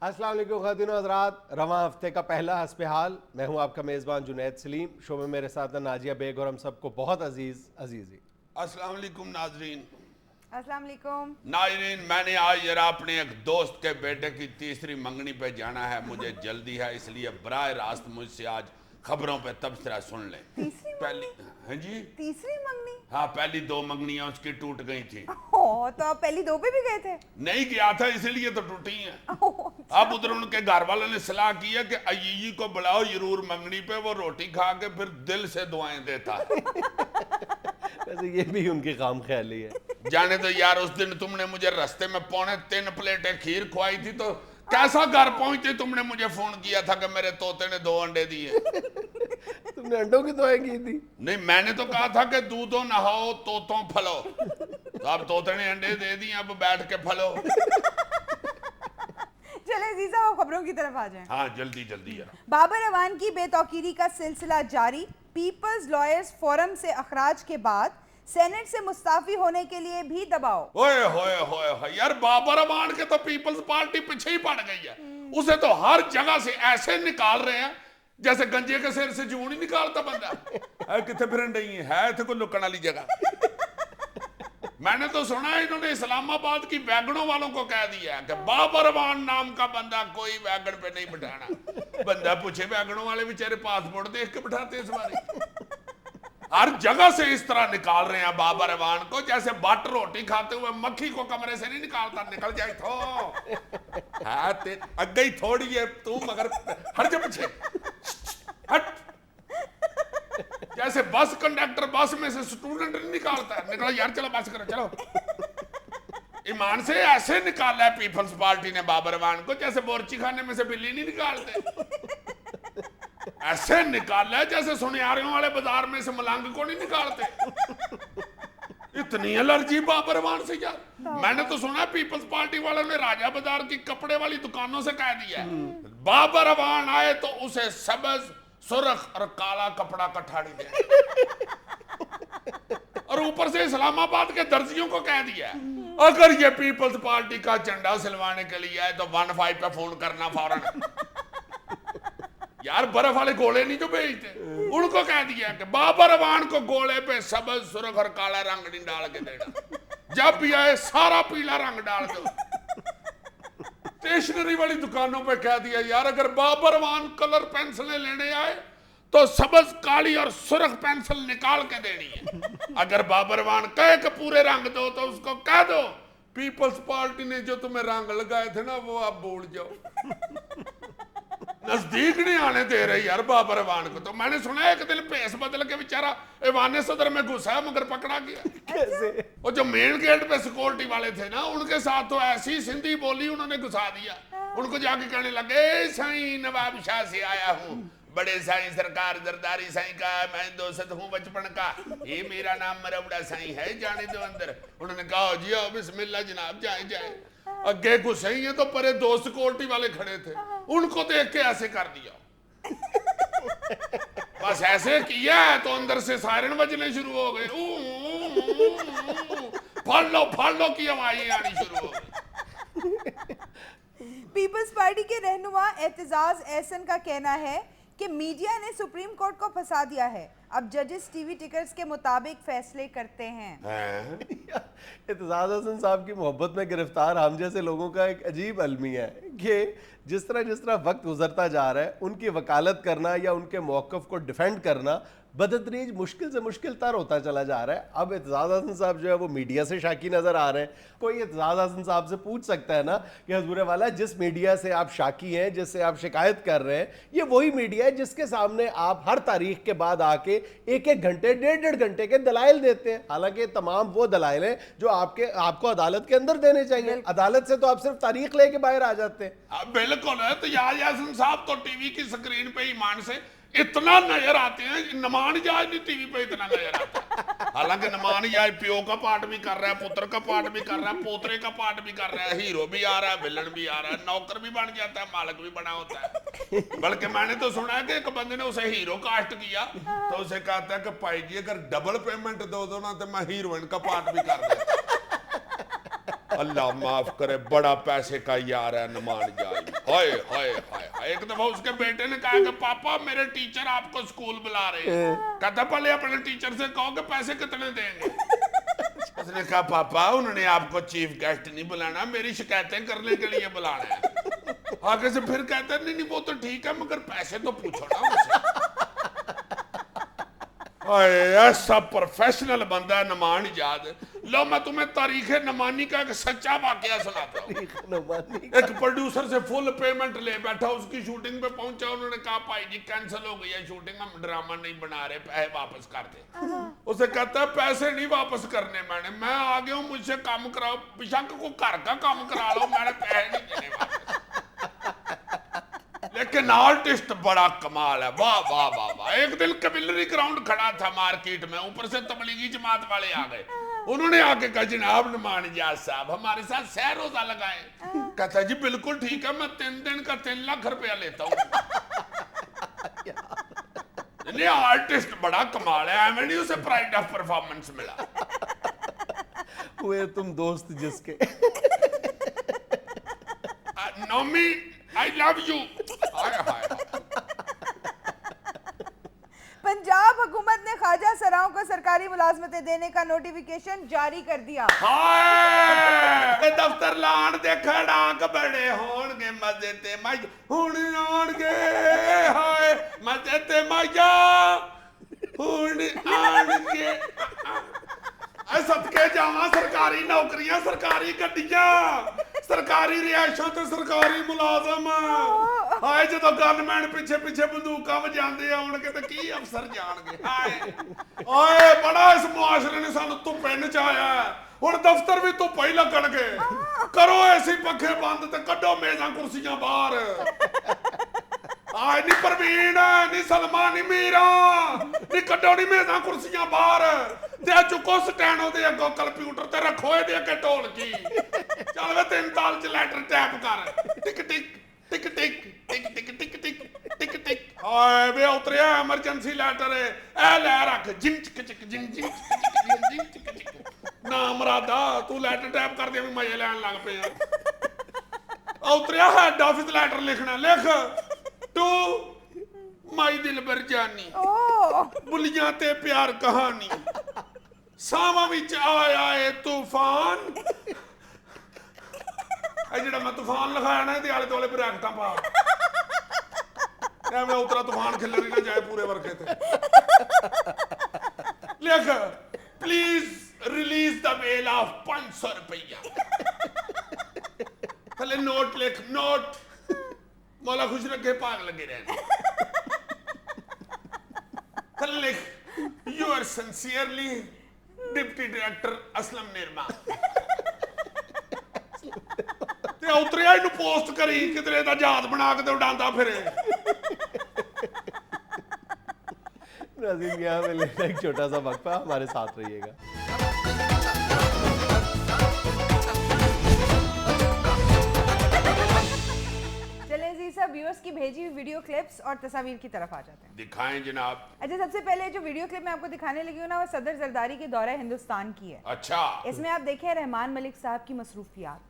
अस्सलाम वालेकुम ख़वातीन और हज़रात, रवां हफ्ते का पहला हस्बे हाल। मैं हूं आपका मेज़बान जुनैद सलीम। शो में मेरे साथ हैं नाजिया बेग और हम सबको बहुत अजीज़ी। अस्सलाम वालेकुम नाजरीन। अस्सलाम वालेकुम नाजरीन, मैंने आज जरा अपने एक दोस्त के बेटे की तीसरी मंगनी पे जाना है। मुझे जल्दी है, इसलिए बराह रास्त मुझसे आज खबरों पे तबसरा सुन लें। तीसरी पहली, मंगनी? हाँ जी, तीसरी मंगनी? हाँ, पहली दो मंगनियां उसकी टूट गई थी। तो आप पहली दो पे भी गए थे? नहीं गया था, इसलिए तो टूटी हैं। अब उधर उनके घर वालों ने सलाह की है कि अय्यी को बुलाओ जरूर मंगनी पे, वो रोटी खा के फिर दिल से दुआएं देता है। वैसे ये भी उनकी काम ख्याली है। जाने तो यार, उस दिन तुमने मुझे रास्ते में 3.25 प्लेटें खीर खुआई थी, तो कैसा घर पहुंचते तुमने मुझे फोन किया था कि मेरे तोते ने 2 अंडे दिए। तुमने अंडों की दुआएं की थी? नहीं, मैंने तो कहा था कि दूधो नहाओ तोतों फलो, तो अब तोते ने अंडे दे दिए, अब बैठ के फलो। चले अजीजा, वो खबरों की तरफ आ जाएं। हाँ, जल्दी जल्दी यार। बाबर अवान की बेतौकीरी का सिलसिला जारी। पीपल्स लॉयर्स फोरम से अखराज के बाद सेनेट से मुस्ताफी होने के लिए भी दबाव। ओए होए होए होए यार, बाबर अमान के तो पीपल्स पार्टी पीछे ही पड़ गई है। उसे तो हर जगह से ऐसे निकाल रहे हैं जैसे गंजे के सिर से जून ही निकालता बंदा है। कितने फिरन नहीं है थे कोई लुकन वाली जगह। मैंने तो सुना है इन्होंने इस्लामाबाद की वैगनों वालों को कह दिया है कि बाबर अमान नाम का बंदा कोई वैगन पे नहीं बिठाना। बंदा पूछे, वैगनों वाले बेचारे पासपोर्ट देख के बिठाते इस बारी। हर जगह से इस तरह निकाल रहे हैं बाबर अवान को, जैसे बट रोटी खाते हुए मक्खी को कमरे से नहीं निकालता, निकल जाए तो है अगे ही थोड़ी है तू, मगर हट जा पीछे, हट। जैसे बस कंडक्टर बस में से स्टूडेंट नहीं निकालता, निकलो यार, चलो बस करो चलो। ईमान से ऐसे निकाला है पीपल्स पार्टी ने बाबर अवान को जैसे बोरची खाने में से बिल्ली नहीं निकालते। ऐसे निकाला है जैसे सुनियारियों वाले बाजार में से मलंग को नहीं निकालते। इतनी एलर्जी बाबर अवान से यार। मैंने तो सुना पीपल्स पार्टी वालों ने राजा बाजार की कपड़े वाली दुकानों से कह दिया बाबर अवान आए तो उसे सब्ज सुर्ख और काला कपड़ा कठाड़ी दे। और ऊपर से इस्लामाबाद के दर्जियों को कह दिया अगर ये पीपल्स पार्टी का झंडा सिलवाने के लिए आए तो 15 पे फोन करना फौरन। यार, बर्फ वाले गोले नहीं जो भेजते, उनको कह दिया कि बाबर अवान को गोले पे सबज सुर्ख और काला रंग नहीं डाल के देना, जब भी आए सारा पीला रंग डाल दो। स्टेशनरी वाली दुकानों पे कह दिया यार, अगर बाबर अवान कलर पेंसिलें लेने आए तो सबज काली और सुर्ख पेंसिल निकाल के देनी है। अगर बाबर अवान कहे कि पूरे रंग दो तो उसको कह दो पीपल्स पार्टी ने जो तुम्हें रंग लगाए थे ना वो आप भूल जाओ। नजदीक नहीं आने दे रहे यार बाबर अवान को। तो मैंने सुना एक दिन भेस बदल के बेचारा ईवान सदर में घुसा है मगर पकड़ा गया। कैसे? और जो मेन गेट पे सिक्योरिटी वाले थे ना, उनके साथ तो ऐसी सिंधी बोली उन्होंने घुसा दिया। उनको जाके कहने लगे, साईं नवाब शाह से आया हूँ, बड़े साईं सरकार जरदारी साईं का मैं दोस्त हूँ बचपन का, ये मेरा नाम मरवड़ा साईं है, जाने दो अंदर। उन्होंने कहा जी आओ बिस्मिल्लाह जनाब, जाए जाए। अगे घुसे ही है तो परे दो सिक्योरिटी वाले खड़े थे, उनको देख के ऐसे कर दिया। बस ऐसे किया तो अंदर से सायरन बजने शुरू हो गए, फाड़ लो की आवाजें आनी शुरू हो गई। पीपल्स पार्टी के रहनुमा एतजाज एहसन का कहना है कि मीडिया ने सुप्रीम कोर्ट को फंसा दिया है, अब जजेस टीवी टिकट्स के मुताबिक फैसले करते हैं। एतजाज हसन साहब की मोहब्बत में गिरफ्तार हम जैसे लोगों का एक अजीब अलमिया है कि जिस तरह वक्त गुजरता जा रहा है उनकी वकालत करना या उनके मौक़िफ़ को डिफेंड करना बदतरीज मुश्किल से मुश्किल तर होता चला जा रहा है। अब एतजाज हसन साहब जो है वो मीडिया से शाकी नज़र आ रहे हैं। कोई एतजाज हसन साहब से पूछ सकता है ना कि हजूर वाला, जिस मीडिया से आप शाकी हैं, जिससे आप शिकायत कर रहे हैं, ये वही मीडिया है जिसके सामने आप हर तारीख के बाद आके 1-1 घंटे 1.5 घंटे के दलाइल देते हैं। हालांकि तमाम वो दलाइल हैं जो आपको अदालत के अंदर देने चाहिए। अदालत से तो आप सिर्फ तारीख लेके बाहर आ जाते हैं। बिल्कुल है। तो एतजाज हसन साहब तो टीवी की स्क्रीन पे ईमान से इतना नजर आते हैं, नमान जाज नहीं टीवी पे इतना नजर आता है। हालांकि नमान जाज प्यो का पार्ट भी कर रहा है, पुत्र का पार्ट भी कर रहा है, पोतरे का पार्ट भी कर रहा है, हीरो भी आ रहा है, विलन भी आ रहा है, नौकर भी बन जाता है, मालिक भी बना होता है। बल्कि मैंने तो सुना है कि एक बंदे ने उसे हीरो कास्ट किया तो उसे कहता है कि भाई जी अगर डबल पेमेंट दो ना तो मैं हीरोइन का पार्ट भी कर देता। अल्लाह माफ करे, बड़ा पैसे का यार है नमान जाज। हाय हाय हाय हाय। एक दफा उसके बेटे ने कहा कि पापा मेरे टीचर आपको स्कूल बुला रहे हैं। कहता पहले अपने टीचर से कहो कि पैसे कितने देंगे। उसने कहा पापा उन्होंने आपको चीफ गेस्ट नहीं बुलाना, मेरी शिकायतें करने के लिए बुलाना है। आगे से फिर कहता है नहीं वो तो ठीक है मगर पैसे तो पूछो ना मुझसे। ऐसा प्रोफेशनल बंदा है नमान इजाद। लो मैं तुम्हें तारीख नमानी का एक सच्चा वाकया सुनाता हूँ। एक प्रोड्यूसर से फुल पेमेंट ले बैठा, उसकी शूटिंग पे पहुंचा, उन्होंने कहा भाई जी कैंसिल हो गई है शूटिंग, हम ड्रामा नहीं बना रहे, पैसे वापस कर दे। उसे कहता है पैसे नहीं वापस करने मैं आ गया हूँ, मुझसे काम कराओ, बेशक को घर का काम करा लो, मैंने पैसे नहीं देने वापस। लेकिन आर्टिस्ट बड़ा कमाल है, वाह वाह वाह वाह। एक दिन कबिलरी ग्राउंड खड़ा था मार्केट में, ऊपर से तबलीगी जमात वाले आ गए। उन्होंने आके कहा जनाब नुमान इजाज साहब हमारे साथ सह रोजा लगाए। कहता जी बिल्कुल ठीक है, मैं 3 दिन का 3 लाख रुपया लेता हूँ। आर्टिस्ट बड़ा कमाल है, एमएडी उसे प्राइड ऑफ परफॉर्मेंस मिला। हुए तुम दोस्त जिसके। Nomi I love you. Punjab हुकूमत ने ख्वाजा सराओं को सरकारी मुलाजमतें देने का नोटिफिकेशन जारी कर दिया। हाय दफ्तर लान दे खड़ाक बड़े होणगे, मजे ते माई हुण आणगे, हाय मजे ते माया हुण आणगे। सदके जावां सरकारी नौकरियां, सरकारी गड्डियां, सरकारी रिहायशां ते सरकारी मुलाजम। हाय जदों गनमैन पिछे पिछे बंदूकां वजांदे आउणगे ते की अफसर जाणगे। हाय ओए बड़ा इस मुआशरे ने सानू धुप्पे नचाया, हुण दफ्तर भी धुप्पे ही लगणगे। करो ऐसी पखे बंद ते कड्डो मेज़ां कुर्सियां बाहर। आए नी परवीन नी सलमा नी मीरा नी कड्डो नी मेज़ां कुर्सियां बाहर ते चुको स्टैंडों दे अगों कंप्यूटर ते रखो इहदे अगे ढोलकी। चल वे 3 ताल च लैटर टैप कर, टिक टिक टिक टिक टिक टिक टिक टिक टिक टिक। हाय वे उतरिया एमरजेंसी लैटर है, ए ले रख जिंग चिक चिक जिंग जिंग जिंग जिंग चिक चिक। ना मरादा तू लैटर टैप कर दे, मजे लैन लग पे। उतरिया हेड ऑफिस लैटर लिखना, लिख टू माई दिलबर जानी, बुलियां ते प्यार कहानी, सावा विच आया है तूफान। ਜਿਹੜਾ मैं तूफान लिखाया ना आले दुआले ब्रैकटां पा एवें उतरा तूफान खिलर ही ना जाए पूरे वर्के ते। लिख please release the bail of 500 रुपया। थले नोट लिख, नोट मौला खुश रखे भाग लगे रहने। थले लिख yours sincerely deputy director Aslam Nirma. ते उतरिया इनू पोस्ट करी कितने दा याद बना के ते उड़ांदा फिरे। नाज़रीन यहाँ पे लेना एक छोटा सा वक्फा, हमारे साथ रहिएगा। चलें जी सब व्यूअर्स की भेजी हुई वीडियो क्लिप्स और तस्वीर की तरफ आ जाते हैं। दिखाएं जनाब। अच्छा सबसे पहले जो वीडियो क्लिप मैं आपको दिखाने लगी हूँ ना, वो सदर जरदारी के दौरे हिंदुस्तान की है। अच्छा इसमें आप देखें रहमान मलिक साहब की मसरूफियात।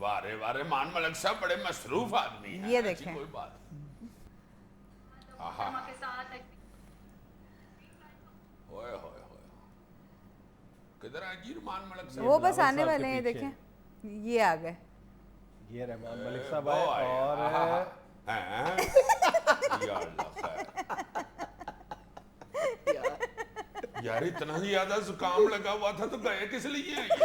वारे वारे मान मलिक साहब बड़े मसरूफ आदमी हैं। ये देखें। कोई बात। आहा ओए होए होए किधर है जी रहमान मलिक साहब? वो बस बिलावल आने साहब वाले के हैं, पीछे। देखें ये आ गए। ये रहमान मलिक साहब आए और या अल्लाह खैर। यार इतना ज्यादा जुकाम लगा हुआ था तो गए किस लिए हैं ये?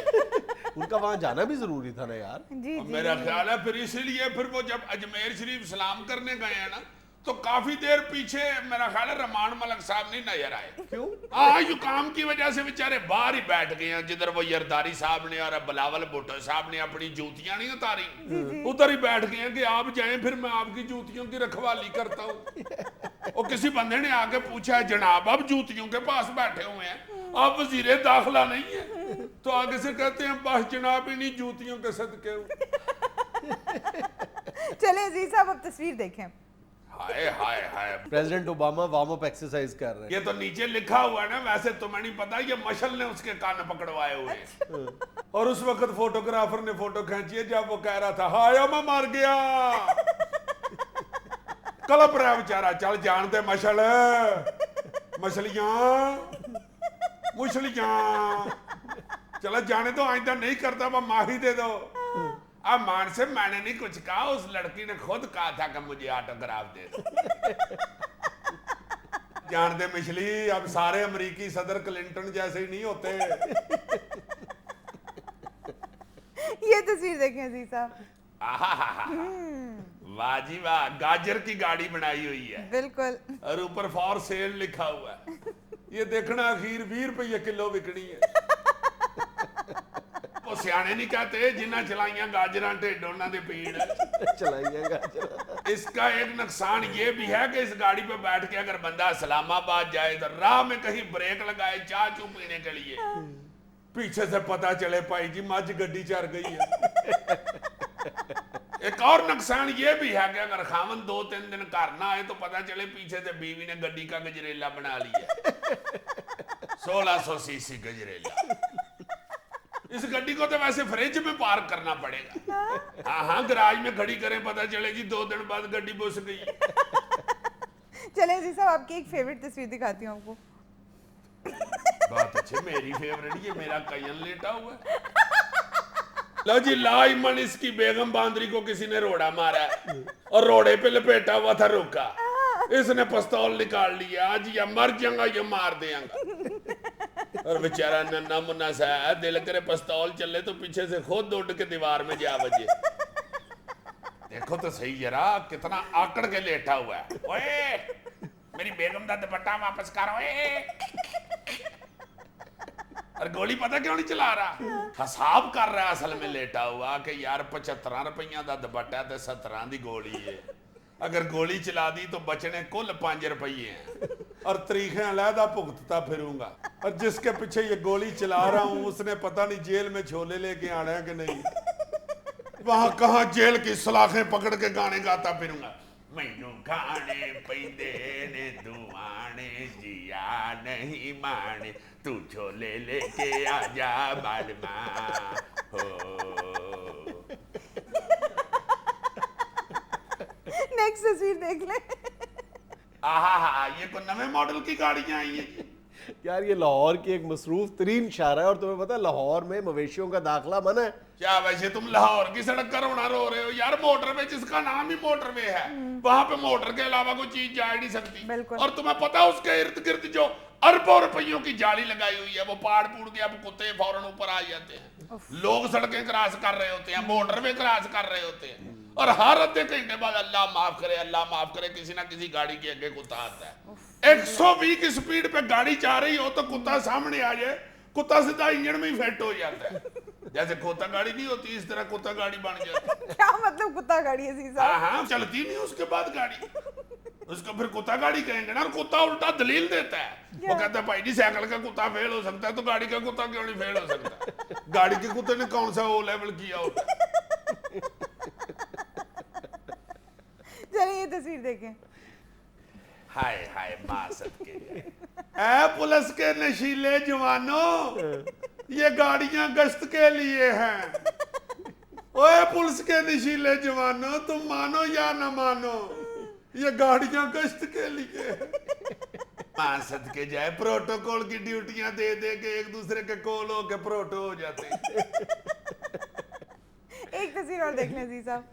उनका वहां जाना भी जरूरी था ना यार। जी जी मेरा ख्याल है फिर इसीलिए फिर वो जब अजमेर शरीफ सलाम करने गए हैं ना तो काफी देर पीछे मेरा ख्याल है रहमान मलिक साहब नहीं नजर आए। क्यों? हाँ जुकाम की वजह से बेचारे बाहर ही बैठ गए हैं, जिधर वो यरदारी साहब ने और बिलावल भुट्टो साहब ने अपनी जूतियां नहीं उतारी, उधर ही बैठ गए हैं कि आप जाएं फिर मैं आपकी जूतियों की रखवाली करता हूँ। और किसी बंदे ने आके पूछा है जनाब आप जूतियों के पास बैठे हुए हैं, आप वजीरे दाखिला नहीं है? तो आगे से कहते हैं बस जनाब इन्हीं जूतियों के सदके हूं। चले अजीज साहब अब तस्वीर देखें। हाय हाय हाय President Obama warm up exercise कर रहे हैं। ये तो नीचे लिखा हुआ है ना, वैसे तुम्हें नहीं पता ये मशल ने उसके कान पकड़वाए हुए हैं। और उस वक्त फोटोग्राफर ने फोटो खींची है जब वो कह रहा था हाय मैं मर गया। कलप रहा बेचारा। चल जान दे मछल, मछलियां मुछलियां, चलो जाने दो, आइंदा नहीं करता, वह माही दे दो। अब मान से मैंने नहीं कुछ कहा, उस लड़की ने खुद कहा था कि मुझे ऑटोग्राफ दे दो। जान दे मछली, अब सारे अमेरिकी सदर क्लिंटन जैसे ही नहीं होते। ये तस्वीर देखें अजीज साहब। आहा, वाह जी वाह, गाजर की गाड़ी बनाई हुई है बिल्कुल, और ऊपर फॉर सेल लिखा हुआ है। ये देखना अखीर 20 रुपये किलो बिकनी है। वो सियाने नहीं कहते जिन्ना चलाइया गाजर ढिड उन्हां दे पीड़। चलाइए गाजर। इसका एक नुकसान ये भी है कि इस गाड़ी पे बैठ के अगर बंदा इस्लामाबाद जाए तो राह में कहीं ब्रेक लगाए चाय चू पीने के लिए, पीछे से पता चले भाई जी मझ गड्डी चढ़ गई है। एक और नुकसान ये भी है कि अगर खामन 2-3 दिन घर ना आए तो पता चले पीछे से बीवी ने गड्डी का गजरेला बना लिया। 1600 सीसी गजरेला। इस गड्डी को तो वैसे फ्रिज में पार्क करना पड़ेगा। हाँ, गराज में खड़ी करें, पता चलेगी 2 दिन बाद गड्डी बुस गई। चलें अजीज साहब, आपकी एक फेवरेट तस्वीर दिखाती हूँ आपको। बात अच्छी, मेरी फेवरेट, ये मेरा कयन लेटा हुआ है। लो जी, लाइमन इसकी बेगम बांदरी को किसी ने रोड़ा मारा है और रोड़े पे लपेटा हुआ था रोका। इसने पिस्तौल निकाल लिया, आज ये मर जाऊंगा, ये मार देंगा। और बेचारा नन्ना मुन्ना सा है, दिल करे पिस्तौल चले तो पीछे से खुद उड़ के दीवार में जा बजे। देखो तो सही जरा कितना आकड़ के लेटा हुआ है। ओए, मेरी बेगम का दुपट्टा वापस करो। और गोली पता क्यों नहीं चला रहा, हिसाब कर रहा असल में लेटा हुआ कि यार 75 रुपया का दुपट्टा ते 17 की गोली है। अगर गोली चला दी तो बचने कुल 5 रुपये हैं और तरीके अलहदा भुगतता फिरूंगा। और जिसके पीछे ये गोली चला रहा हूं उसने पता नहीं जेल में छोले लेके आना है कि नहीं। वहां कहां जेल की सलाखें पकड़ के गाने गाता फिरूंगा। मैनू खाने पैंदे ने दुआने, जिया नहीं माने, तू छोले लेके आजा बालमा हो। नेक्स्ट तस्वीर देख ले। आहा, ये कोई नवे मॉडल की गाड़ियां आई हैं। यार ये लाहौर की एक मसरूफ तरीन शहर है और तुम्हें पता है लाहौर में मवेशियों का दाखिला मना है। क्या वैसे तुम लाहौर की सड़क का रोना रो रहे हो यार? मोटरवे जिसका नाम ही मोटरवे है, वहां पे मोटर के अलावा कोई चीज जा नहीं सकती। बिल्कुल। और तुम्हें पता है उसके इर्द गिर्द जो अरबों रुपयों की जाली लगाई हुई है, वो पाड़ पूड़ के अब कुत्ते फौरन ऊपर आ जाते हैं। लोग सड़कें क्रॉस कर रहे होते हैं, मोटरवे क्रॉस कर रहे होते हैं और हर आधे घंटे बाद अल्लाह माफ करे, अल्लाह माफ करे, किसी ना किसी गाड़ी के आगे कुत्ता आता है। 120 की स्पीड पे गाड़ी जा रही हो तो कुत्ता सामने आ जाए, कुत्ता सीधा इंजन में ही फिट हो जाता है। जैसे कुत्ता गाड़ी नहीं होती, इस तरह कुत्ता गाड़ी बन जाती है। क्या मतलब कुत्ता गाड़ी है सीसा? हाँ, चलती नहीं उसके बाद गाड़ी, उसको फिर कुत्ता गाड़ी कहेंगे ना। और कुत्ता उल्टा दलील देता है, वो कहता है भाई जी साइकिल का कुत्ता फेल हो सकता है तो गाड़ी का कुत्ता क्यों नहीं फेल हो सकता? गाड़ी के कुत्ते ने कौन सा वो लेवल किया होता है? चलिए ये तस्वीर देखें। हाय हाय मां सदके ऐ पुलिस के नशीले जवानों, ये गाड़ियां गश्त के लिए हैं। ओए पुलिस के नशीले जवानों, तुम मानो या ना मानो, ये गाड़ियां गश्त के लिए। मां सदके जाए, प्रोटोकॉल की ड्यूटियां दे दे के एक दूसरे के कोल होके प्रोटो हो जाते। एक तस्वीर और देख लें जी साहब।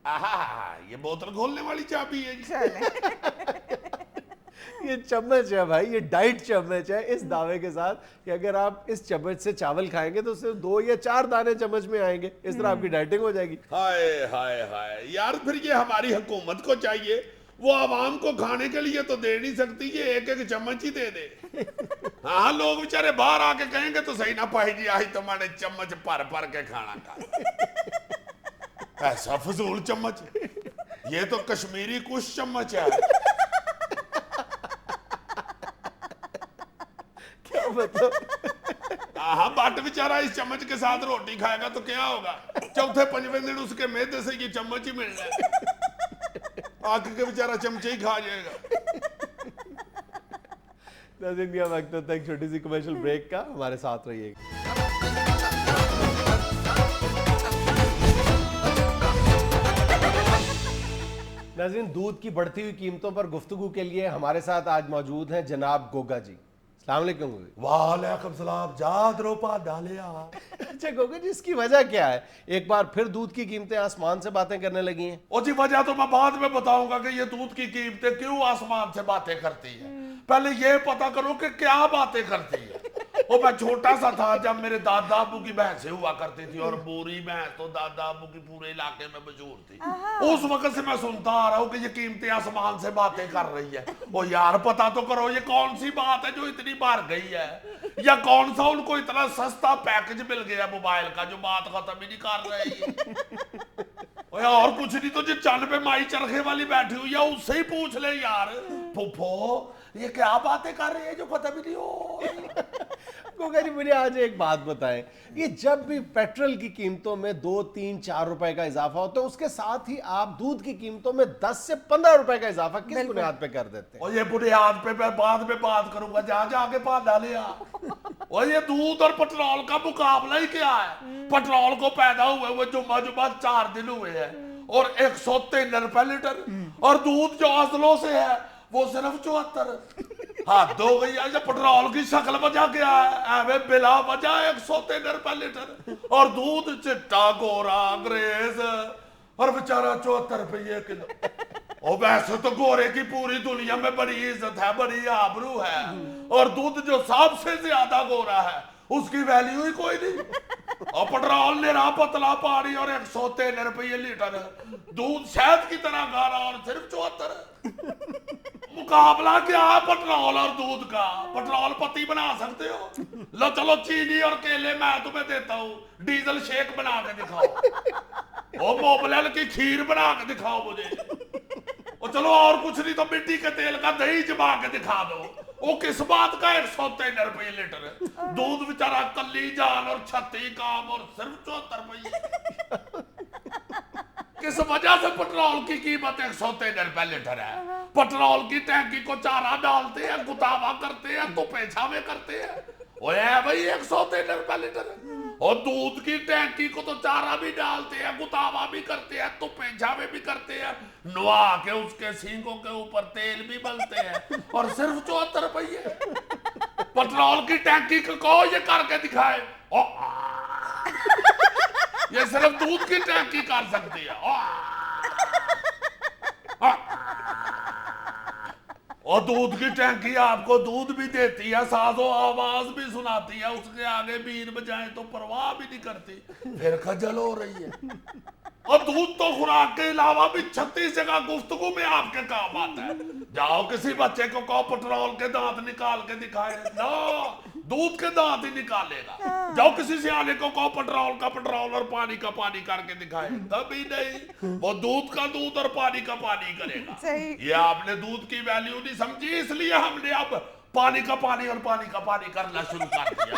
आहा, ये बोतल खोलने वाली चाबी है जी। ये चम्मच है भाई, ये डाइट चम्मच है, इस दावे के साथ कि अगर आप इस चम्मच से चावल खाएंगे तो सिर्फ 2 या 4 दाने चम्मच में आएंगे, इस तरह आपकी डाइटिंग हो जाएगी। हाय हाय हाय यार, फिर ये हमारी हुकूमत को चाहिए, वो आवाम को खाने के लिए तो दे नहीं सकती, ये एक एक चम्मच ही दे दे। हाँ, लोग बेचारे बाहर आके कहेंगे तो सही ना, भाई जी आज तो मैंने चम्मच भर भर के खाना खा। ऐसा फजूल चम्मच, ये तो कश्मीरी कुछ चम्मच है। क्या मतलब? हाँ, बट बेचारा इस चम्मच के साथ रोटी खाएगा तो क्या होगा? चौथे पंजवें दिन उसके मैदे से ये चम्मच ही मिलना है, आके के बेचारा चमचे ही खा जाएगा। वक्त होता है एक छोटी सी कमर्शियल ब्रेक का, हमारे साथ रहिएगा। नाज़रीन, दूध की बढ़ती हुई कीमतों पर गुफ्तगू के लिए हमारे साथ आज मौजूद हैं जनाब गोगा जी। अस्सलाम वालेकुम गोगा जी। वालेकुम सलाम। जाद रोपा डालिया। अच्छा गोगा जी, इसकी वजह क्या है? एक बार फिर दूध की कीमतें आसमान से बातें करने लगी हैं। ओ जी, वजह तो मैं बाद में बताऊंगा कि ये दूध की कीमतें क्यों आसमान से बातें करती है। पहले ये पता करो कि क्या बातें करती है। वो मैं छोटा सा था जब मेरे दादा अबू की भैंसें हुआ करती थी, और बोरी भैंस तो दादा अबू की पूरे इलाके में मशहूर थी। उस वक्त से मैं सुनता आ रहा हूँ कि ये कीमतें आसमान से बातें कर रही है। ओ यार, पता तो करो ये कौन सी बात है जो इतनी बार गई है, या कौन सा उनको इतना सस्ता पैकेज मिल गया मोबाइल का जो बात खत्म ही नहीं कर रही है। और कुछ नहीं तो जो चल पे माई चरखे वाली बैठी हुई है उससे ही पूछ ले यार, फुफो ये क्या बातें कर रही है जो खत्म ही नहीं हो। गोगा जी, मुझे आज एक बात बताएं, ये जब भी पेट्रोल की कीमतों में 2, 3, 4 रुपए का इजाफा होता है, उसके साथ ही आप दूध की कीमतों में 10 से 15 रुपए का इजाफा किस बुनियाद पे कर देते हैं? और ये बुनियाद पे मैं बाद में बात करूंगा, जहां जाके पा डालिया। और ये दूध और पेट्रोल का मुकाबला ही क्या है। पेट्रोल को पैदा हुए जुम्मा 4 दिन हुए हैं और 103 रुपए लीटर, और दूध जो असलों से है वो सिर्फ 74। हाथ हो गई है। पेट्रोल की शक्ल वजह क्या है, एवं बिला वजह 103 रुपए लीटर, और दूध चिट्टा गोरा अंग्रेज और बेचारा 74 रुपये किलो। और वैसे तो गोरे की पूरी दुनिया में बड़ी इज्जत है, बड़ी आबरू है, और दूध जो सबसे ज्यादा गोरा है उसकी वैल्यू ही कोई नहीं। और पेट्रोल निरा पतला पानी और 103 रुपये लीटर, दूध शहद की तरह गाढ़ा और सिर्फ 74। मुकाबला क्या है पेट्रोल और दूध का? पेट्रोल पति बना सकते हो? लो चलो चीनी और केले मैं तुम्हें देता हूँ, डीजल शेक बना के दिखाओ। ओ मोबलैल की खीर बना के दिखाओ मुझे। और चलो और कुछ नहीं तो मिट्टी के तेल का दही जमा के दिखा दो। वो किस बात का 103 रुपये लीटर है? दूध बेचारा कल्ली जान और 36 काम और सिर्फ 74 रुपये। किस वजह से पेट्रोल की कीमत 103 रुपए लीटर है? पेट्रोल की टैंकी को चारा डालते हैं, गुतावा करते हैं, तो पेछावे करते हैं। ओए भाई 103 रुपए लीटर। और दूध की टैंकी को तो चारा भी डालते हैं, गुतावा भी करते हैं, तो पेछावे भी करते हैं, नुआ के उसके सींगों के ऊपर तेल भी बनते हैं, और सिर्फ 74 रुपये। पेट्रोल की टैंकी को ये करके दिखाए। ये सिर्फ दूध की टैंकी कर सकती है। और दूध की टैंकी आपको दूध भी देती है, साजो आवाज भी सुनाती है, उसके आगे बीन बजाए तो परवाह भी नहीं करती, फिर खजल हो रही है। और दूध तो खुराक के अलावा भी 36 जगह गुफ्तगू में आपके काम आता है। जाओ किसी बच्चे को कहो पेट्रोल के दांत निकाल के दिखाए, ना दूध के दांत ही निकालेगा। जाओ किसी सियाने को कहो पेट्रोल का पेट्रोल और पानी का पानी करके दिखाए, कभी नहीं। वो दूध का दूध और पानी का पानी करेगा। ये आपने दूध की वैल्यू नहीं समझी, इसलिए हमने अब पानी का पानी और पानी का पानी करना शुरू कर दिया।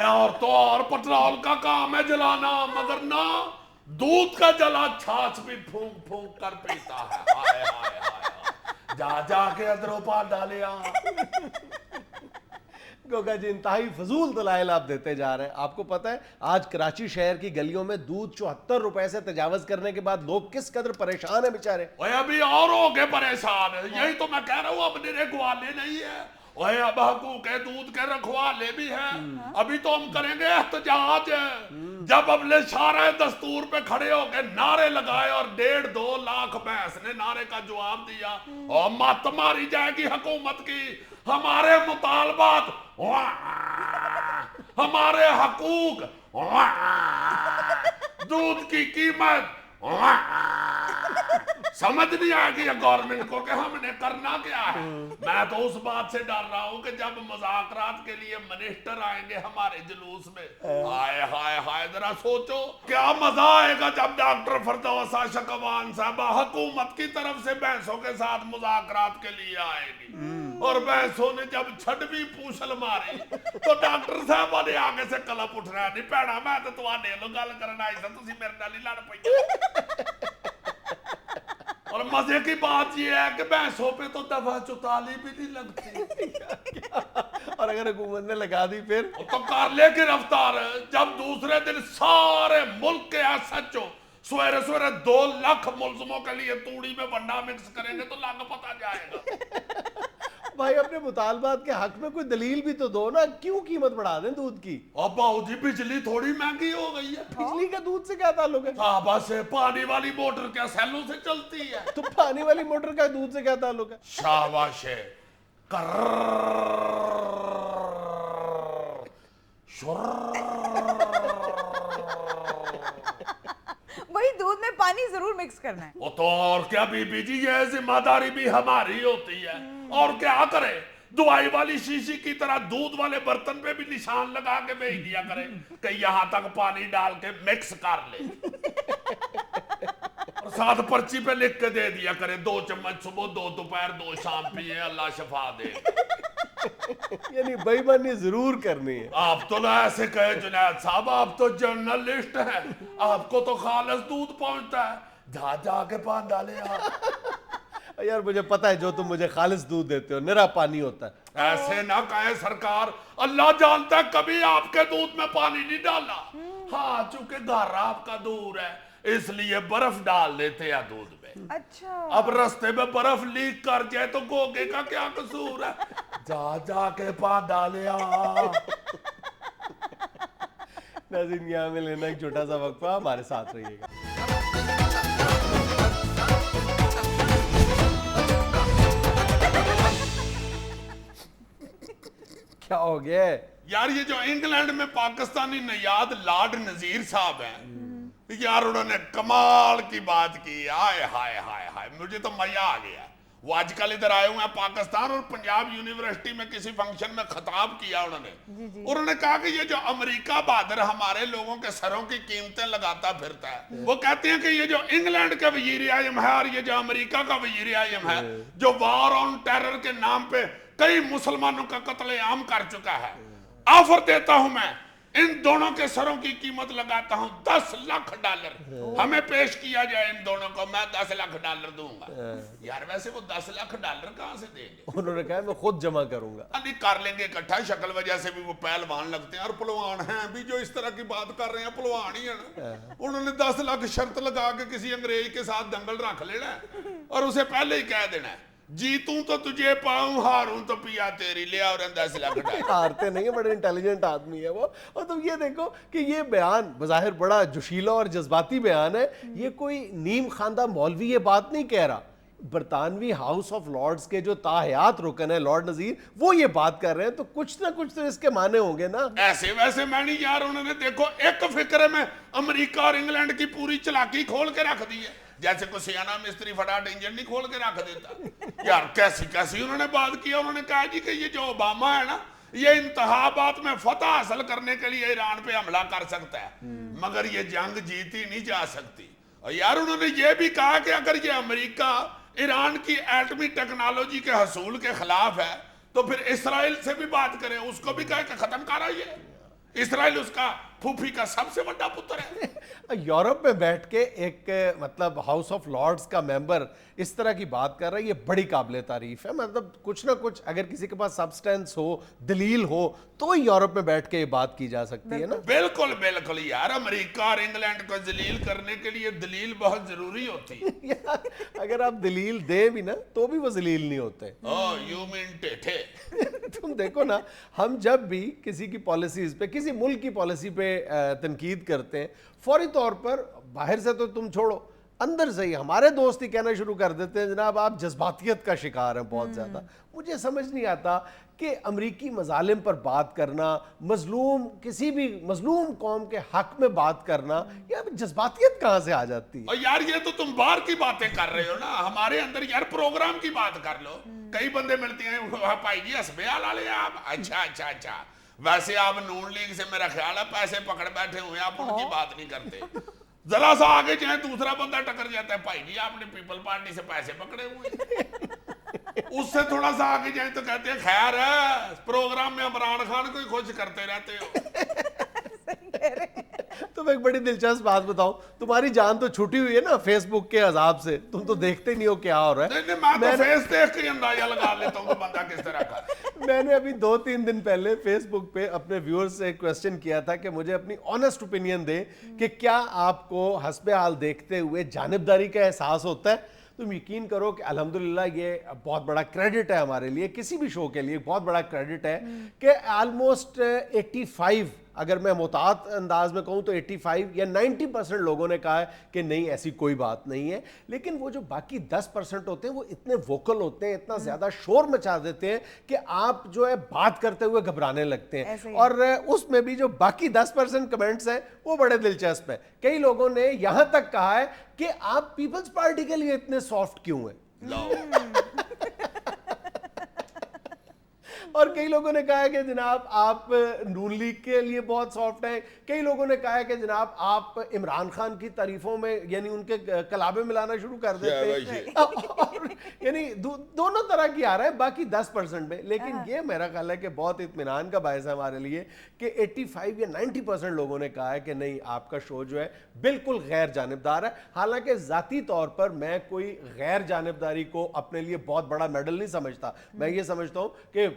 और तो और पेट्रोल का काम है जलाना, मगर ना दूध का जला छाछ भी फूंक फूंक कर पीता है। हाय हाय हाय, जा जाके अदरों पा डालिया। गोगा जी, इंतहाई फजूल दलाइल आप देते जा रहे हैं। आपको पता है आज कराची शहर की गलियों में दूध 74 रुपए से तजावज करने के बाद लोग किस कदर परेशान है बेचारे। अभी और हो गए परेशान, यही तो मैं कह रहा हूँ, अब मेरे ग्वाले नहीं है, वही अब हकूक दूध के रखवाले भी हैं। अभी तो हम करेंगे एहतजाज, जब अपने शारा दस्तूर पे खड़े होकर नारे लगाए और 1.5-2 लाख भैंस ने नारे का जवाब दिया, और मत मारी जाएगी हुकूमत की। हमारे मुतालबात, हमारे हकूक, दूध की कीमत, समझ नहीं आएगी गवर्नमेंट को कि हमने करना क्या है। मैं तो उस बात से डर रहा हूं कि जब मुज़ाकरात के लिए मिनिस्टर आएंगे हमारे जुलूस में, हाय हाय हाय, जरा सोचो क्या मजा आएगा जब डॉक्टर फरदौस शकवान साहबा हुकूमत की तरफ से भैंसों के साथ मुज़ाकरात के लिए आएगी, और भैंसों ने जब छठवीं पूछल मारी तो डॉक्टर साहबा ने आगे से कलप उठ रहा नहीं पैना, मैं तो तुहाडे नाल गल करन आई सा, तुसीं मेरे नाल ही लड़ पईए। और मजे की बात यह है कि भैंसों पे तो दफा 44 भी नहीं लगती। और अगर हुकूमत ने लगा दी फिर तो कर ले गिरफ्तार। जब दूसरे दिन सारे मुल्क के SHO सवेरे सवेरे 2 लाख मुलजमों के लिए तूड़ी में वंडा मिक्स करेंगे तो लग पता जाएगा। भाई अपने मुतालबात के हक में कोई दलील भी तो दो ना, क्यों कीमत बढ़ा दें दूध की? और बाबूजी बिजली थोड़ी महंगी हो गई है। बिजली का दूध से क्या ताल्लुक है? साहबा से पानी वाली मोटर क्या सैलों से चलती है? तो पानी वाली मोटर का दूध से क्या ताल्लुक है? शाबाश है। वही दूध में पानी जरूर मिक्स करना है। वो तो और क्या बीबी जी, ये जिम्मेदारी भी हमारी होती है। और क्या करे, दवाई वाली शीशी की तरह दूध वाले बर्तन पे भी निशान लगा के भेज दिया करे कि यहां तक पानी डाल के मिक्स कर ले, और साथ पर्ची पे लिख के दे दिया करे 2 चम्मच सुबह, 2 दोपहर, 2 शाम पिए, अल्लाह शफा दे। यानी बेईमानी जरूर करनी है। आप तो ना ऐसे कहे जुनैद साहब, आप तो जर्नलिस्ट हैं, आपको तो खालिस दूध पहुंचता है, जा जा के पान डाले आप। यार मुझे पता है जो तुम मुझे खालिस दूध देते हो निरा पानी होता है। ऐसे ना कहे सरकार, अल्लाह जानता है कभी आपके दूध में पानी नहीं डाला। हाँ, चूंकि घर आपका दूर है इसलिए बर्फ डाल देते हैं दूध में। अच्छा, अब रास्ते में बर्फ लीक कर जाए तो गोगे का क्या कसूर है? जा जा के पान डाले आप। नाज़रीन, यहाँ में लेना एक छोटा सा वक्फा, हमारे साथ रहिएगा। क्या हो गया यार? ये जो इंग्लैंड में पाकिस्तानी नयाद लॉर्ड नजीर साहब हैं यार, उन्होंने कमाल की बात की। हाय हाय हाय हाय, मुझे तो मजा आ गया। वो आजकल इधर आए हुए हैं पाकिस्तान, और पंजाब यूनिवर्सिटी में किसी फंक्शन में खिताब किया उन्होंने कहा कि ये जो अमेरिका बहादुर हमारे लोगों के सरों की कीमतें लगाता फिरता है, वो कहते हैं कि ये जो इंग्लैंड का वजीर आज़म है और ये जो अमेरिका का वजीर आज़म है, जो वॉर ऑन टेरर के नाम पे कई मुसलमानों का कत्लेआम कर चुका है, ऑफर देता हूं मैं, इन दोनों के सरों की कीमत लगाता हूं $10 लाख। हमें पेश किया जाए इन दोनों को, मैं $10 लाख दूंगा। यार वैसे वो $10 लाख कहां से देंगे? उन्होंने कहा मैं खुद जमा करूंगा। नहीं कर लेंगे इकट्ठा, शक्ल वजह से भी वो पहलवान लगते हैं और पहलवान हैं भी, जो इस तरह की बात कर रहे हैं पहलवान ही है ना। उन्होंने 10 लाख शर्त लगा के किसी अंग्रेज के साथ दंगल रख लेना है और उसे पहले ही कह देना है, जीतूं तो तुझे पाऊं, हारूं तो पिया तेरी, ले और 10 लाख। हारते नहीं है, बड़े इंटेलिजेंट आदमी है वो। और तुम ये देखो कि ये बयान बज़ाहिर बड़ा जोशीला और जज्बाती बयान है, ये कोई नीम खानदा मौलवी ये बात नहीं कह रहा। बरतानवी हाउस ऑफ लॉर्ड्स के जो ताहयात रुकन है लॉर्ड नजीर, वो ये बात कर रहे हैं, तो कुछ ना कुछ तो इसके माने होंगे ना। ऐसे वैसे मैं नहीं यार, उन्होंने देखो एक फिक्र में अमेरिका और इंग्लैंड की पूरी चालाकी खोल के रख दी है, जैसे कोई सियाना मिस्त्री फटाफट इंजन नहीं खोल के रख देता। यार कैसी कैसी उन्होंने बात किया। उन्होंने कहा जी कि ये जो ओबामा है ना, ये इंतखाबात में फतह हासिल करने के लिए ईरान पे हमला कर सकता है, मगर ये जंग जीती नहीं जा सकती। और यार उन्होंने ये भी कहा कि अगर ये अमेरिका ईरान की एटमी टेक्नोलॉजी के हसूल के खिलाफ है तो फिर इसराइल से भी बात करें, उसको भी कहे कि खत्म कर रही है। इसराइल उसका फूफी का सबसे बड़ा पुत्र है। यूरोप में बैठ के एक मतलब हाउस ऑफ लॉर्ड्स का मेंबर इस तरह की बात कर रहा है, ये बड़ी काबिल तारीफ है। मतलब कुछ ना कुछ अगर किसी के पास सब्सटेंस हो, दलील हो, तो यूरोप में बैठ के ये बात की जा सकती है ना। बिल्कुल बिल्कुल यार, अमेरिका और इंग्लैंड को जलील करने के लिए दलील बहुत जरूरी होती है। यार अगर आप दलील दे भी ना तो भी वो जलील नहीं होते। यू मीन टेठे। तुम देखो ना, हम जब भी किसी की पॉलिसीज पे, किसी मुल्क की पॉलिसी पे तनकीद करते हैं, फौरी तौर पर बाहर से तो तुम छोड़ो, अंदर से ही हमारे दोस्त ही कहना शुरू कर देते हैं जनाब आप जज्बातियत का शिकार हैं बहुत ज्यादा। मुझे समझ नहीं आता कि अमरीकी मजालिम पर बात करना, मजलूम किसी भी मजलूम कौम के हक में बात करना, या जज्बातियत कहाँ से आ जाती है? और यार ये तो तुम बाहर की बातें कर रहे हो ना, हमारे अंदर यार प्रोग्राम की बात कर लो। कई बंदे मिलते हैं, भाई जी हसबे आले आप, अच्छा अच्छा अच्छा, वैसे आप नून लीग से मेरा ख्याल है पैसे पकड़ बैठे हुए, आप उनकी बात नहीं करते। जरा सा आगे जाए दूसरा बंदा टकर जाता है, भाई जी आपने पीपल पार्टी से पैसे पकड़े हुए। उससे थोड़ा सा आगे जाए तो कहते हैं खैर है प्रोग्राम में इमरान खान को ही खुश करते रहते हो। तुम एक बड़ी दिलचस्प बात बताओ, तुम्हारी जान तो छुटी हुई है ना फेसबुक के अजाब से, तुम तो देखते नहीं हो क्या हो रहा है। नहीं, मैं तो फेस देख के अंदाजा लगा लेता हूँ बंदा किस तरह का। मैंने अभी 2-3 दिन पहले फेसबुक पे अपने व्यूअर्स से क्वेश्चन किया था कि मुझे अपनी ऑनेस्ट ओपिनियन दें कि क्या आपको हस्बे हाल देखते हुए जानिबदारी का एहसास होता है। तुम यकीन करो कि अल्हम्दुलिल्लाह ये बहुत बड़ा क्रेडिट है हमारे लिए, किसी भी शो के लिए बहुत बड़ा क्रेडिट है कि ऑलमोस्ट 85, अगर मैं मुतात अंदाज में कहूँ तो 85 या 90% लोगों ने कहा है कि नहीं ऐसी कोई बात नहीं है। लेकिन वो जो बाकी 10% होते हैं वो इतने वोकल होते हैं, इतना ज़्यादा शोर मचा देते हैं कि आप जो है बात करते हुए घबराने लगते हैं। और उसमें भी जो बाकी 10% कमेंट्स हैं वो बड़े दिलचस्प है। कई लोगों ने यहाँ तक कहा है कि आप पीपल्स पार्टी के लिए इतने सॉफ्ट क्यों हैं। और कई लोगों ने कहा है कि जनाब आप नून लीग के लिए बहुत सॉफ्ट हैं। कई लोगों ने कहा है कि जनाब आप इमरान खान की तारीफों में यानी उनके कलाबे मिलाना शुरू कर देते हैं। और यानी दोनों तरह की आ रहा है बाकी 10% में। लेकिन ये मेरा ख्याल है कि बहुत इत्मीनान का बायस है हमारे लिए कि 85 या 90% लोगों ने कहा है कि नहीं आपका शो जो है बिल्कुल गैर जानिबदार है। हालांकि ज़ाती तौर पर मैं कोई गैर जानिबदारी को अपने लिए बहुत बड़ा मेडल नहीं समझता। मैं ये समझता हूँ कि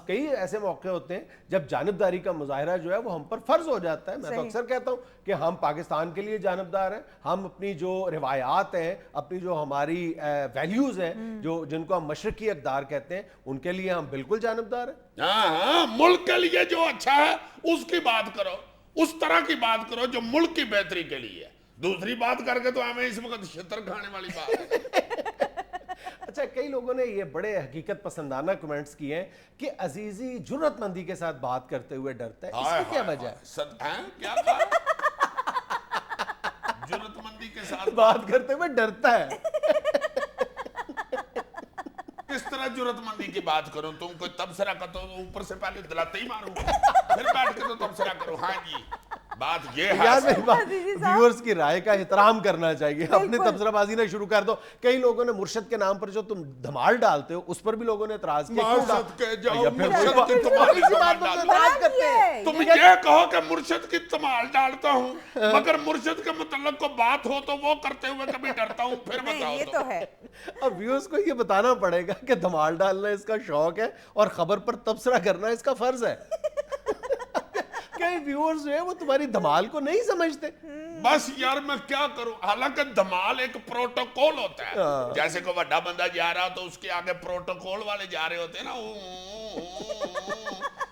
कई ऐसे मौके होते हैं जब जानिबदारी का मुजाहरा जो है वो हम पर फर्ज हो जाता है। मैं तो अक्सर कहता हूँ कि हम पाकिस्तान के लिए जानिबदार हैं, हम अपनी जो रिवायात हैं, अपनी जो हमारी वैल्यूज हैं, जो जिनको हम मशरकी अक़दार कहते हैं, उनके लिए हम बिल्कुल जानिबदार हैं। हाँ, मुल्क के लिए जो अच्छा है उसकी बात करो, उस तरह की बात करो जो मुल्क की बेहतरी के लिए है। दूसरी बात करके तो हमें इस वक्त छितर खाने वाली बात है। अच्छा, कई लोगों ने ये बड़े हकीकत पसंदाना कमेंट्स किए हैं कि अजीजी जुर्रतमंदी के साथ बात करते हुए डरता है। इसकी क्या वजह है? क्या कहा? जुर्रतमंदी के साथ बात करते हुए डरता है। किस तरह जुर्रतमंदी की बात करूं? तुम कोई तबसरा का तो ऊपर से पहले दिलाते ही मारूं, फिर बैठ के तो तबसरा करो। हाँ जी, बात ये है। यार मेरी बात, व्यूअर्स की राय का एहतराम करना चाहिए, अपनी तबसराबाजी ना शुरू कर दो। कई लोगों ने मुर्शद के नाम पर जो तुम धमाल डालते हो उस पर भी लोगों ने एतराज किया। मुर्शद के जाओ, या फिर मुर्शद वही की तुम्हारी बात धमाल पर डाल एतराज करते हैं। तुम ये कहो कि मुर्शद की धमाल डालता हूँ, मगर मुर्शद के मुतल्लक को बात हो तो वो करते हुए कभी डरता हूँ। फिर बताओ। ये तो है। अब व्यूअर्स को ये बताना पड़ेगा कि धमाल डालना इसका शौक है और खबर पर तबसरा करना इसका फर्ज है। कई व्यूअर्स जो है वो तुम्हारी धमाल को नहीं समझते। बस यार मैं क्या करूं? हालांकि धमाल एक प्रोटोकॉल होता है। जैसे कोई बड़ा बंदा जा रहा तो उसके आगे प्रोटोकॉल वाले जा रहे होते हैं ना,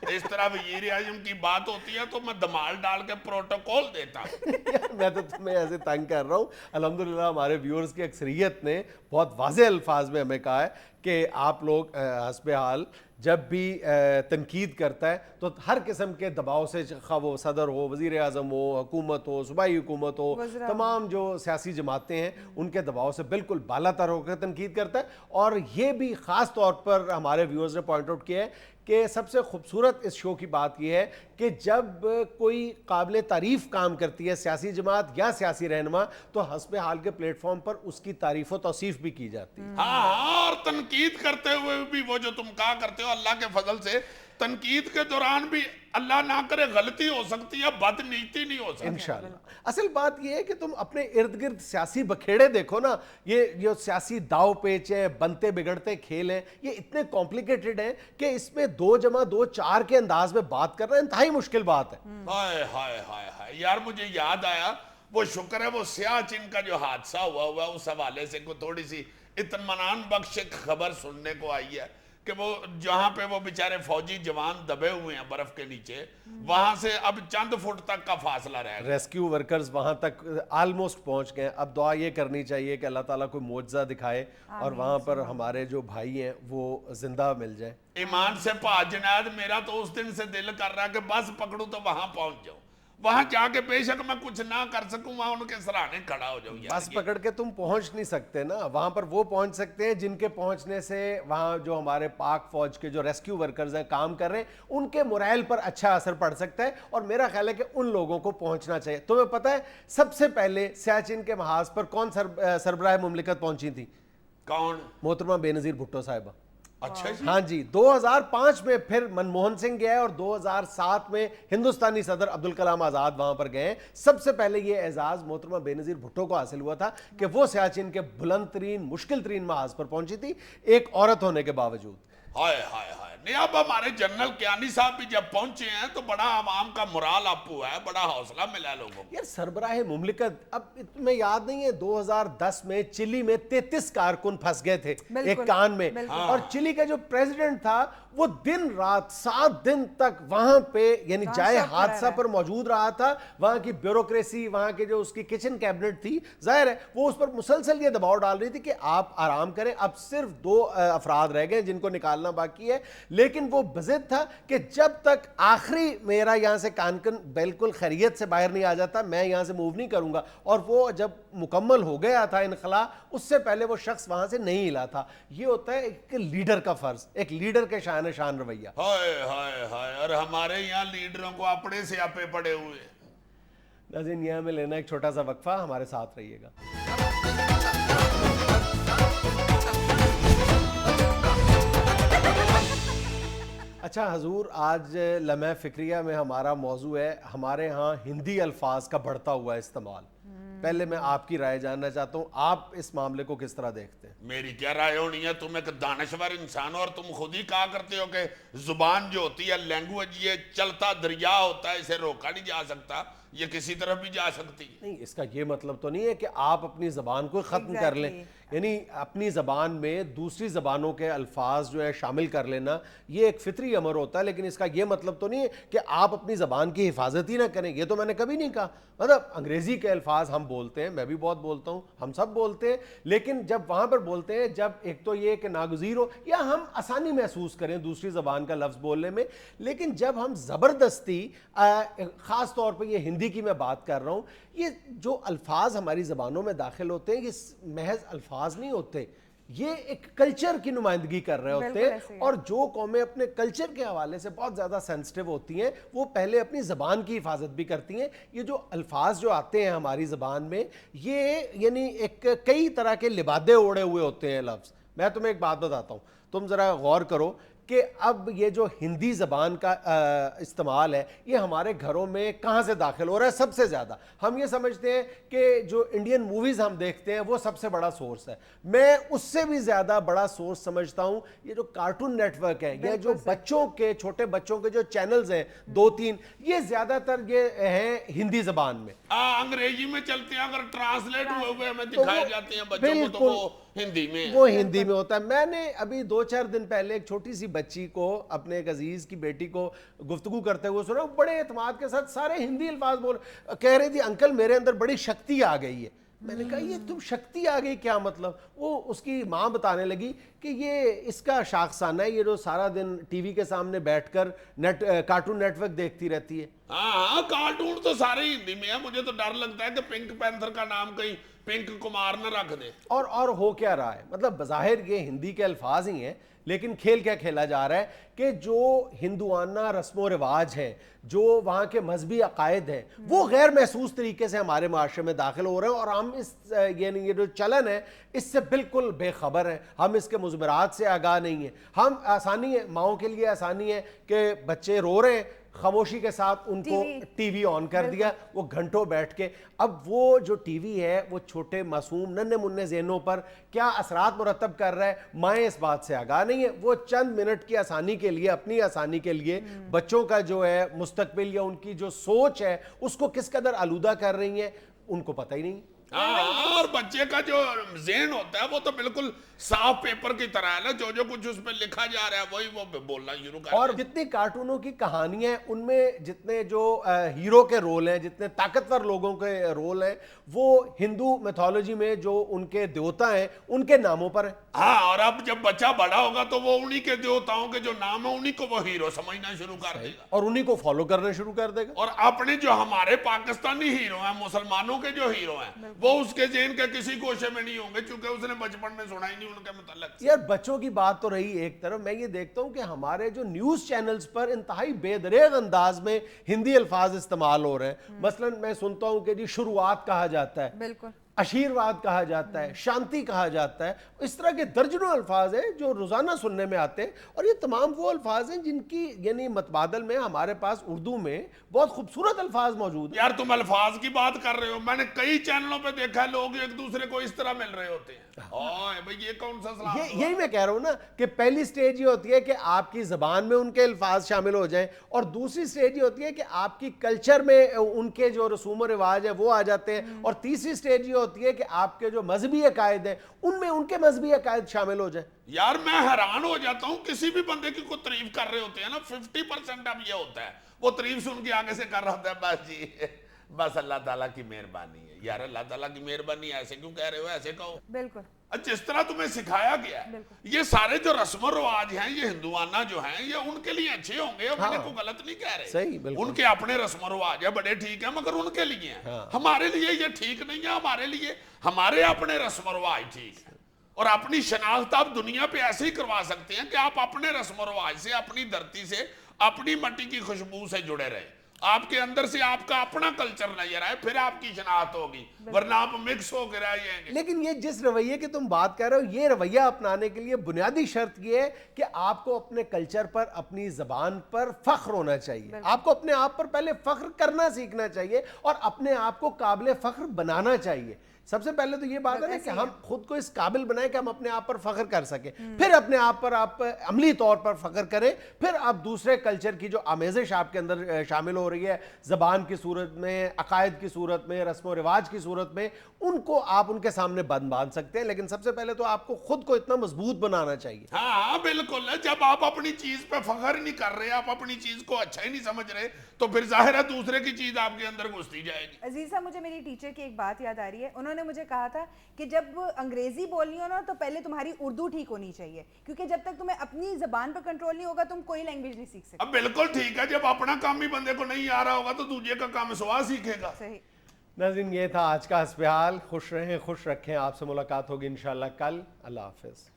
इस तरह वज़ीर आज़म की बात होती है तो मैं धमाल डाल के प्रोटोकॉल देता हूं। मैं तो तुम्हें ऐसे तंग कर रहा हूँ। अल्हम्दुलिल्लाह हमारे व्यूअर्स की अक्सरियत ने बहुत वाज़े अल्फाज में हमें कहा है कि आप लोग हस्बे हाल जब भी तनकीद करता है तो हर किस्म के दबाव से, खा वो सदर हो, वज़ीर आज़म हो, हुकूमत हो, सूबाई हुकूमत हो, तमाम जो सियासी जमातें हैं उनके दबाव से बिल्कुल बालातर होकर तनकीद करता है। और ये भी ख़ास तौर पर हमारे व्यूअर्स ने पॉइंट आउट किया है कि सबसे खूबसूरत इस शो की बात यह है कि जब कोई काबिल तारीफ़ काम करती है सियासी जमात या सियासी रहनुमा तो हस्बे हाल के प्लेटफॉर्म पर उसकी तारीफ़ व तौसीफ़ भी की जाती है। हाँ, और तनकीद करते हुए भी वो जो तुम कहा करते हो, अल्लाह के फजल से तनकीद के दौरान भी अल्लाह ना करे गलती हो सकती है, बदनीति नहीं हो सकती इंशाअल्लाह। असल बात यह है कि तुम अपने इर्द गिर्द सियासी बखेड़े देखो ना, ये सियासी दाव पेच है, बनते बिगड़ते खेल हैं, ये इतने कॉम्प्लिकेटेड हैं कि इसमें 2 + 2 4 के अंदाज में बात करना इंतहाई मुश्किल बात है। हाय हाय हाय हाय यार, मुझे याद आया, वो शुक्र है वो सियाचिन का जो हादसा हुआ उस हवाले से कोई थोड़ी सी इत्मीनान बख्श खबर सुनने को आई है कि वो जहां पे वो बेचारे फौजी जवान दबे हुए हैं बर्फ के नीचे, वहां से अब चंद फुट तक का फासला रह गया। रेस्क्यू वर्कर्स वहां तक ऑलमोस्ट पहुंच गए। अब दुआ ये करनी चाहिए कि अल्लाह ताला कोई मोजज़ा दिखाए और वहां पर हमारे जो भाई हैं वो जिंदा मिल जाए। ईमान से पाज जुनैद, मेरा तो उस दिन से दिल कर रहा है कि बस पकड़ू तो वहां पहुंच जाऊं, वहां जाके बेशक मैं कुछ ना कर सकूं, वहां उनके सराहने खड़ा हो जाऊं। बस पकड़ के तुम पहुंच नहीं सकते ना, वहां पर वो पहुंच सकते हैं जिनके पहुंचने से वहां जो हमारे पाक फौज के जो रेस्क्यू वर्कर्स हैं काम कर रहे हैं उनके मोरल पर अच्छा असर पड़ सकता है। और मेरा ख्याल है कि उन लोगों को पहुंचना चाहिए। तुम्हें पता है सबसे पहले सियाचिन के महाज पर कौन सरबराह मुमलिकत पहुंची थी? कौन? मोहतरमा बेनज़ीर भुट्टो साहिबा। अच्छा जी। हाँ जी, 2005 में फिर मनमोहन सिंह गया और 2007 में हिंदुस्तानी सदर अब्दुल कलाम आज़ाद वहां पर गए। सबसे पहले ये एजाज मोहतरमा बेनज़ीर भुट्टो को हासिल हुआ था कि वो सियाचिन के बुलंद तरीन मुश्किल तरीन महाज पर पहुंची थी एक औरत होने के बावजूद। हाय हाय हाय, नहीं, अब हमारे जनरल कियानी साहब भी जब पहुंचे हैं तो बड़ा आवाम का मुराल अप हुआ है, बड़ा हौसला मिला है लोगों को। यार सरबराह मुमलिकत, अब तुम्हें याद नहीं है 2010 में चिली में 33 कारकुन फंस गए थे एक कान में, और चिली का जो प्रेसिडेंट था वो दिन रात 7 दिन तक वहां पे यानी जाए हादसा पर मौजूद रहा था। वहां की ब्यूरोक्रेसी, वहां के जो उसकी किचन कैबिनेट थी, जाहिर है वो उस पर मुसलसल ये दबाव डाल रही थी कि आप आराम करें। अब सिर्फ 2 अफराद रह गए जिनको निकालना बाकी है, लेकिन वो बज़िद था कि जब तक आखिरी मेरा यहां से कानकन बिल्कुल खैरियत से बाहर नहीं आ जाता मैं यहां से मूव नहीं करूंगा। और वो जब मुकम्मल हो गया था इनखला, उससे पहले वो शख्स वहां से नहीं हिला था। ये होता है एक लीडर का फर्ज, एक लीडर के शान रवैया। हाय हाय हाय, और हमारे यहाँ लीडरों को अपने से आपे पड़े हुए। नाज़रीन, यहाँ में लेना एक छोटा सा वक्फा, हमारे साथ रहिएगा। अच्छा हजूर, आज लम्हे फिक्रिया में हमारा मौजू है हमारे यहाँ हिंदी अल्फाज का बढ़ता हुआ इस्तेमाल। पहले मैं आपकी राय जानना चाहता हूँ, आप इस मामले को किस तरह देखते हैं? मेरी क्या राय होनी है, तुम एक दानश्वर इंसान हो और तुम खुद ही कहा करते हो कि जुबान जो होती है, लैंग्वेज, ये चलता दरिया होता है, इसे रोका नहीं जा सकता, ये किसी तरफ भी जा सकती है। नहीं, इसका ये मतलब तो नहीं है कि आप अपनी ज़बान को ख़त्म कर लें, यानी अपनी ज़बान में दूसरी ज़बानों के अल्फाज जो है शामिल कर लेना, ये एक फितरी अमर होता है। लेकिन इसका ये मतलब तो नहीं है कि आप अपनी ज़बान की हिफाजत ही ना करें, ये तो मैंने कभी नहीं कहा। मतलब अंग्रेज़ी के अल्फाज हम बोलते हैं, मैं भी बहुत बोलता हूँ, हम सब बोलते हैं, लेकिन जब वहाँ पर बोलते हैं, जब एक तो ये कि नागुज़ीर हो या हम आसानी महसूस करें दूसरी ज़बान का लफ्ज़ बोलने में, लेकिन जब हम ज़बरदस्ती, ख़ास तौर पर ये हिंदी की मैं बात कर रहा हूँ, ये जो अल्फाज हमारी ज़बानों में दाखिल होते हैं, ये महज अल्फाज नहीं होते, ये एक कल्चर की नुमाइंदगी कर रहे होते हैं। और जो कौमें अपने कल्चर के हवाले से बहुत ज़्यादा सेंसिटिव होती हैं, वो पहले अपनी ज़बान की हिफाजत भी करती हैं। ये जो अल्फाज जो आते हैं हमारी ज़बान में, ये यानी एक कई तरह के लिबादे ओढ़े हुए होते हैं लफ्ज़। मैं तुम्हें एक बात बताता हूँ, तुम ज़रा गौर करो कि अब ये जो हिंदी ज़बान का इस्तेमाल है, ये हमारे घरों में कहाँ से दाखिल हो रहा है? सबसे ज़्यादा हम ये समझते हैं कि जो इंडियन मूवीज़ हम देखते हैं वो सबसे बड़ा सोर्स है। मैं उससे भी ज़्यादा बड़ा सोर्स समझता हूँ ये जो कार्टून नेटवर्क है, ये जो बच्चों के, छोटे बच्चों के जो चैनल्स हैं 2-3, ये ज़्यादातर ये हैं हिंदी ज़बान में। अंग्रेजी में चलते हैं, अगर ट्रांसलेट हुए हुए हमें दिखाए जाते हैं बच्चों को, तो वो हिंदी में होता है। मैंने अभी 2-4 दिन पहले एक छोटी सी बच्ची को, अपने एक अजीज की बेटी को गुफ्तगू करते हुए सुना, बड़े एतमाद के साथ सारे हिंदी अल्फाज बोल, कह रही थी अंकल मेरे अंदर बड़ी शक्ति आ गई है। मैंने कहा ये तुम शक्ति आ गई क्या मतलब? वो उसकी माँ बताने लगी कि ये इसका शाखसाना है, ये जो सारा दिन टीवी के सामने बैठकर कार्टून नेटवर्क देखती रहती है। हाँ, कार्टून तो सारे हिंदी में है। मुझे तो डर लगता है कि पिंक पैंथर का नाम कहीं पिंक कुमार न रख दे। और हो क्या रहा है, मतलब बज़ाहिर ये हिंदी के अल्फाज ही हैं, लेकिन खेल क्या खेला जा रहा है कि जो हिंदुआना रस्मो रिवाज है, जो वहाँ के मजहबी अकायद हैं, वो गैर महसूस तरीके से हमारे माशरे में दाखिल हो रहे हैं। और हम इस यानी ये जो चलन है इससे बिल्कुल बेखबर है, हम इसके मुज़मरात से आगाह नहीं है। हम आसानी है, माओं के लिए आसानी है कि बच्चे रो रहे हैं, खामोशी के साथ उनको टीवी ऑन कर दिया, वो घंटों बैठ के। अब वो जो टीवी है वो छोटे मासूम नन्हे मुन्ने ज़हनों पर क्या असरात मुरतब कर रहा है, माएँ इस बात से आगाह नहीं है। वो चंद मिनट की आसानी के लिए, अपनी आसानी के लिए बच्चों का जो है मुस्तकबिल या उनकी जो सोच है उसको किस कदर आलूदा कर रही हैं, उनको पता ही नहीं। और बच्चे का जो ज़हन होता है वो तो बिल्कुल साफ पेपर की तरह है ना, जो कुछ उस पर लिखा जा रहा है वही वो बोलना शुरू कर। और जितनी कार्टूनों की कहानियां हैं उनमें जितने जो हीरो के रोल हैं, जितने ताकतवर लोगों के रोल हैं, वो हिंदू मिथोलॉजी में जो उनके देवता हैं उनके नामों पर है। हाँ, और अब जब बच्चा बड़ा होगा तो वो उन्हीं के देवताओं के जो नाम है उन्हीं को वो हीरो समझना शुरू कर देगा और उन्हीं को फॉलो करना शुरू कर देगा। और अपने जो हमारे पाकिस्तानी हीरो हैं, मुसलमानों के जो हीरो हैं, वो उसके ज़हन के किसी गोशे में नहीं होंगे, क्योंकि उसने बचपन में सुना ही नहीं उनके मुताल्लिक। यार बच्चों की बात तो रही एक तरफ, मैं ये देखता हूँ कि हमारे जो न्यूज़ चैनल्स पर इंतहाई बेदरेग अंदाज में हिंदी अल्फाज इस्तेमाल हो रहे हैं। मसलन मैं सुनता हूँ कि जी शुरुआत कहा जाता है, बिल्कुल आशीर्वाद कहा जाता है, शांति कहा जाता है। इस तरह के दर्जनों अल्फाज हैं जो रोज़ाना सुनने में आते हैं, और ये तमाम वो अल्फाज हैं जिनकी यानी मतबादल में हमारे पास उर्दू में बहुत खूबसूरत अल्फाज मौजूद हैं। यार तुम अल्फाज की बात कर रहे हो, मैंने कई चैनलों पे देखा है लोग एक दूसरे को इस तरह मिल रहे होते हैं। ओए भाई ये कौन सा सलाम हुआ? यही मैं कह रहा हूं ना कि पहली स्टेज ये होती है कि आपकी जबान में उनके अल्फाज शामिल हो जाएं, और दूसरी स्टेज ये होती है कि आपकी कल्चर में उनके जो रसूम और रिवाज है वो आ जाते हैं, और तीसरी स्टेज ये होती है कि आपके जो मजहबी अकायद हैं उनमें उनके मजहबी अकायद शामिल हो जाए। यार मैं हैरान हो जाता हूँ, किसी भी बंदे की कोई तारीफ कर रहे होते हैं ना 50% अब ये होता है वो तारीफ सुन के आगे से कर रहा होता है बस जी बस अल्लाह ताला की मेहरबानी है। यार अल्लाह ताला की मेहरबानी ऐसे क्यों कह रहे हो, ऐसे कहो। बिल्कुल जिस तरह तुम्हें सिखाया गया है, ये सारे जो रस्म रिवाज हैं ये हिंदुआना जो हैं ये उनके लिए अच्छे होंगे, और मैंने को गलत नहीं कह रहे। सही, बिल्कुल। उनके अपने रस्म रिवाज है बड़े ठीक है, मगर उनके लिए हैं। हमारे लिए ये ठीक नहीं है। हमारे लिए हमारे अपने रस्म रिवाज ठीक है, और अपनी शनाख्त आप दुनिया पे ऐसे ही करवा सकते हैं कि आप अपने रस्म रिवाज से, अपनी धरती से, अपनी मिट्टी की खुशबू से जुड़े रहे, आपके अंदर से आपका अपना कल्चर नजर आए, फिर आपकी शनाख्त होगी, वरना आप मिक्स होकर रह जाएंगे। लेकिन ये जिस रवैये की तुम बात कर रहे हो, ये रवैया अपनाने के लिए बुनियादी शर्त ये है कि आपको अपने कल्चर पर, अपनी जबान पर फख्र होना चाहिए। आपको अपने आप पर पहले फख्र करना सीखना चाहिए और अपने आप को काबिल फख्र बनाना चाहिए। सबसे पहले तो ये बात है ना कि हम खुद को इस काबिल बनाएं कि हम अपने आप पर फख्र कर सकें, फिर अपने आप पर आप अमली तौर पर फख्र करें, फिर आप दूसरे कल्चर की जो आमेज़िश आपके अंदर शामिल हो रही है, ज़बान की सूरत में, अकायद की सूरत में, रस्म व रिवाज की सूरत में, उनको आप उनके सामने बांध सकते हैं। लेकिन सबसे पहले तो आपको खुद को इतना मजबूत बनाना चाहिए। हाँ बिल्कुल, जब आप अपनी चीज पे फख्र नहीं कर रहे, आप अपनी चीज को अच्छा ही नहीं समझ रहे, तो फिर जाहिर है दूसरे की चीज आपके अंदर घुसती जाएगी। अजीजा, मुझे मेरी टीचर की एक बात याद आ रही है। उन्होंने मुझे कहा था कि जब अंग्रेजी बोलनी हो ना तो पहले तुम्हारी उर्दू ठीक होनी चाहिए, क्योंकि जब तक तुम्हें अपनी जबान पर कंट्रोल नहीं होगा तुम कोई लैंग्वेज नहीं सीख सकते। अब बिल्कुल ठीक है, जब अपना काम ही बंदे को नहीं आ रहा होगा तो दूसरे का काम स्वाह सीखेगा। सही। नाज़रीन, ये था आज का हस्बहाल। खुश रहें, खुश रखें। आपसे मुलाकात होगी इंशाल्लाह कल। अल्लाह हाफिज़।